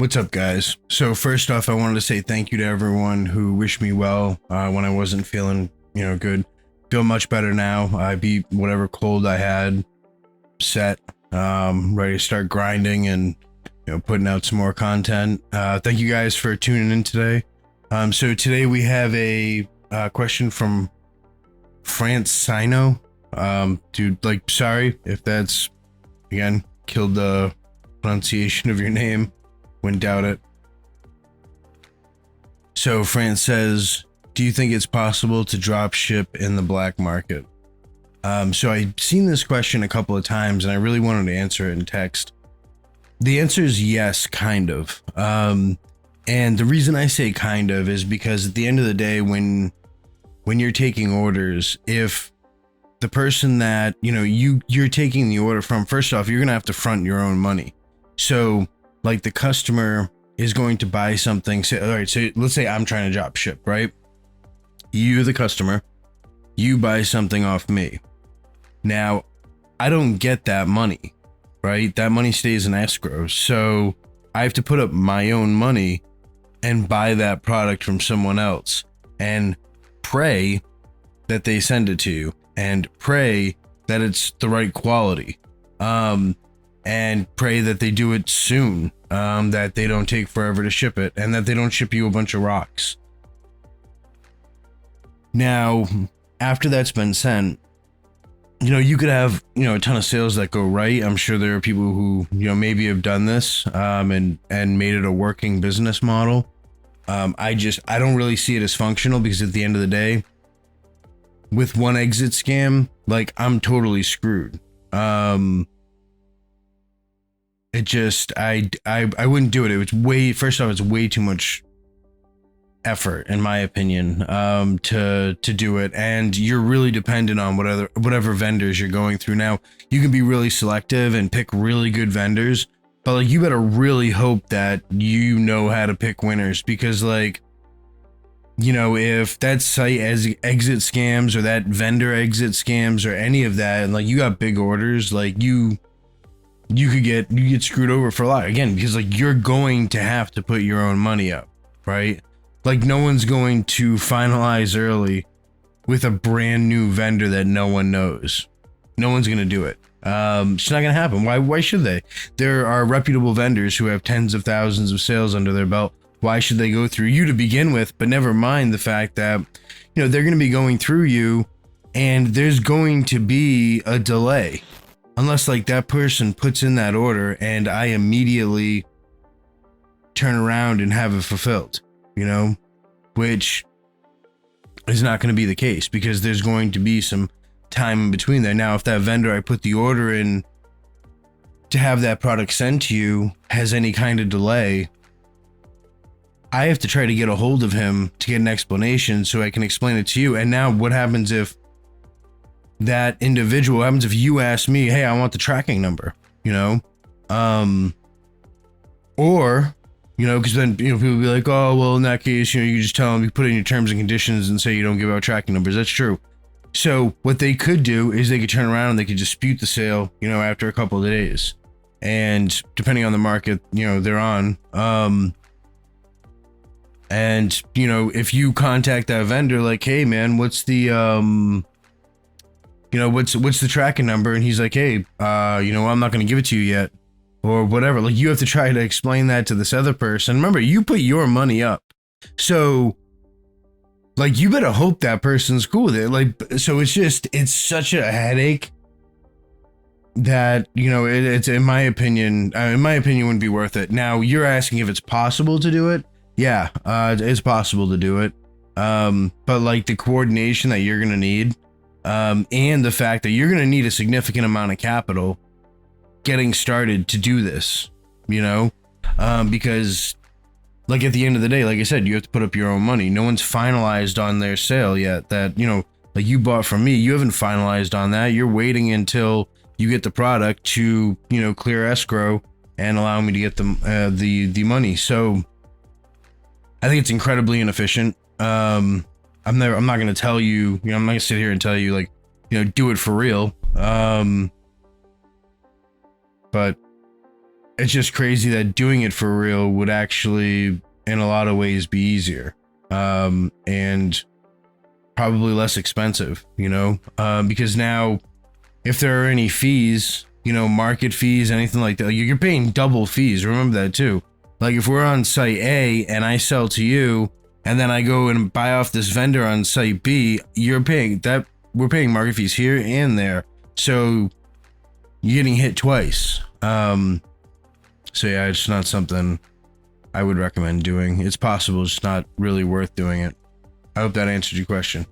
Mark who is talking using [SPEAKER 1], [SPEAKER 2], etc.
[SPEAKER 1] What's up, guys? So first off, I wanted to say thank you to everyone who wished me well when I wasn't feeling, good. Feel much better now. I beat whatever cold I had, set, ready to start grinding and putting out some more content. Thank you guys for tuning in today. So today we have a question from Fance Sino. Dude, sorry if that's again killed the pronunciation of your name. Wouldn't doubt it. So France says, do you think it's possible to drop ship in the black market? So I've seen this question a couple of times and I really wanted to answer it in text. The answer is yes, kind of. And the reason I say kind of is because at the end of the day, when you're taking orders, if the person that, you're taking the order from, first off, you're going to have to front your own money. So like the customer is going to buy something. Say, all right, so let's say I'm trying to drop ship, right? You, the customer, you buy something off me. Now, I don't get that money, right? That money stays in escrow. So I have to put up my own money and buy that product from someone else and pray that they send it to you and pray that it's the right quality. And pray that they do it soon, that they don't take forever to ship it, and that they don't ship you a bunch of rocks. Now, after that's been sent, you could have, a ton of sales that go right. I'm sure there are people who, maybe have done this, and made it a working business model. I don't really see it as functional because at the end of the day, with one exit scam, I'm totally screwed. It just, I wouldn't do it. It was first off, it's way too much effort, in my opinion, to do it. And you're really dependent on whatever vendors you're going through. Now, you can be really selective and pick really good vendors, but you better really hope that you know how to pick winners, because if that site has exit scams or that vendor exit scams or any of that, and you got big orders, you could get screwed over for a lot, again, because you're going to have to put your own money up, right? No one's going to finalize early with a brand new vendor that no one knows. No one's going to do it. It's not going to happen. Why should they? There are reputable vendors who have tens of thousands of sales under their belt. Why should they go through you to begin with? But never mind the fact that, they're going to be going through you and there's going to be a delay. Unless that person puts in that order and I immediately turn around and have it fulfilled, which is not going to be the case because there's going to be some time in between there. Now, if that vendor I put the order in to have that product sent to you has any kind of delay, I have to try to get a hold of him to get an explanation so I can explain it to you. And now what happens if that individual, what happens if you ask me, hey, I want the tracking number, or, because then, people will be like, oh, well, in that case, you just tell them, you put in your terms and conditions and say you don't give out tracking numbers. That's true. So what they could do is they could turn around and they could dispute the sale, after a couple of days. And depending on the market, they're on, and, if you contact that vendor, hey, man, what's the, what's the tracking number? And he's like, hey, I'm not going to give it to you yet, or whatever. You have to try to explain that to this other person. Remember, you put your money up. So, you better hope that person's cool with it. So it's such a headache that, it's, in my opinion, wouldn't be worth it. Now, you're asking if it's possible to do it. Yeah, it's possible to do it. But the coordination that you're going to need, and the fact that you're going to need a significant amount of capital getting started to do this, because at the end of the day, like I said, you have to put up your own money. No one's finalized on their sale yet that, you bought from me. You haven't finalized on that. You're waiting until you get the product to, clear escrow and allow me to get the money. So I think it's incredibly inefficient. I'm not going to tell you, I'm not going to sit here and tell you do it for real. But it's just crazy that doing it for real would actually, in a lot of ways, be easier, and probably less expensive, you know, because now if there are any fees, you know, market fees, anything like that, you're paying double fees. Remember that too. Like if we're on site A and I sell to you and then I go and buy off this vendor on site B, you're paying that. We're paying market fees here and there. So you're getting hit twice. So yeah, it's not something I would recommend doing. It's possible, it's not really worth doing it. I hope that answered your question.